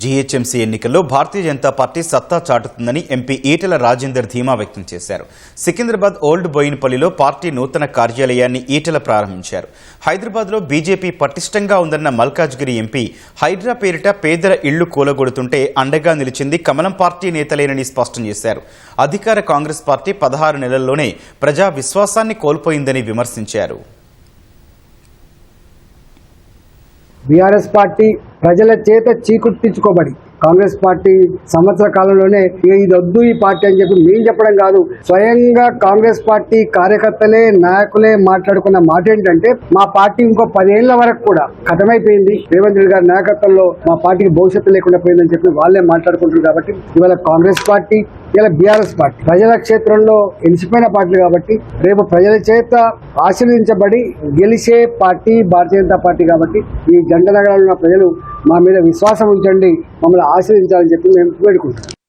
GHMC ఎన్నికల్లో Bharatiya Janata party సత్తా చాటుతుందని MP Etela Rajender ధీమా వ్యక్తం చేశారు. సికింద్రాబాద్ ఓల్డ్ బోయినపల్లిలో పార్టీ నూతన కార్యాలయాన్ని ఈటెల ప్రారంభించారు. హైదరాబాద్లో బీజేపీ పటిష్టంగా ఉందన్న మల్కాజ్గిరి ఎంపీ హైడ్రా పేరిట పేదల ఇళ్లు కూలగొడుతుంటే అండగా నిలిచింది కమలం పార్టీ నేతలేనని స్పష్టం చేశారు. అధికార కాంగ్రెస్ పార్టీ 16 నెలల్లోనే ప్రజా విశ్వాసాన్ని కోల్పోయిందని విమర్శించారు. బీఆర్ఎస్ పార్టీ ప్రజల చేత చీకుట్టించుకోబడి కాంగ్రెస్ పార్టీ సంవత్సర కాలంలోనే ఇది వద్దు ఈ పార్టీ అని చెప్పి మేము చెప్పడం కాదు, స్వయంగా కాంగ్రెస్ పార్టీ కార్యకర్తలే నాయకులే మాట్లాడుకున్న మాట ఏంటంటే మా పార్టీ ఇంకో 10 ఏళ్ల వరకు కూడా ఖతమైపోయింది, రేవంత్ రెడ్డి గారి నాయకత్వంలో మా పార్టీకి భవిష్యత్తు లేకుండా పోయిందని చెప్పి వాళ్ళే మాట్లాడుకుంటారు. కాబట్టి ఇవాళ కాంగ్రెస్ పార్టీ ఇలా బీఆర్ఎస్ పార్టీ ప్రజల క్షేత్రంలో ఎలిసిపోయిన పార్టీ కాబట్టి రేపు ప్రజల చేత ఆశీర్వదించబడి గెలిచే పార్టీ భారతీయ జనతా పార్టీ. కాబట్టి ఈ జంట నగరాల్లో ఉన్న ప్రజలు మా మీద విశ్వాసం ఉంచండి, మమ్మల్ని ఆశీర్వదించాలని చెప్పి మేము వేడుకుంటున్నాం.